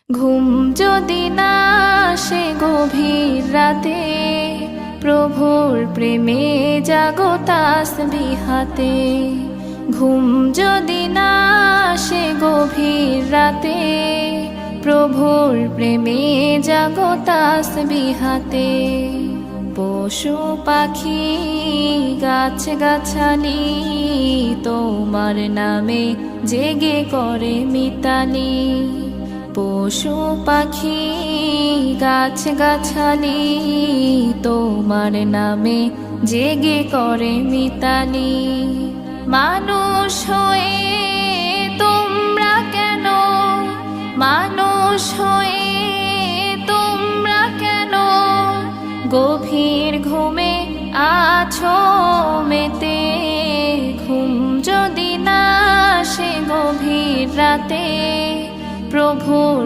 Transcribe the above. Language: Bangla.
ঘুম যদি না আসে গভীর রাতে, প্রভুর প্রেমে জাগো তাসবিহাতে। ঘুম যদি না আসে গভীর রাতে, প্রভুর প্রেমে জাগো তাসবিহাতে। পশু পাখি গাছ গাছালি তোমার নামে জেগে করে মিতালি। পশু পাখি গাছ গাছালি তোমার নামে জেগে করে মিতালি। মানুষ হয়ে তোমরা কেন, মানুষ হয়ে তোমরা কেন গভীর ঘুমে আছো মেতে। ঘুম যদি না আসে গভীর রাতে, প্রভুর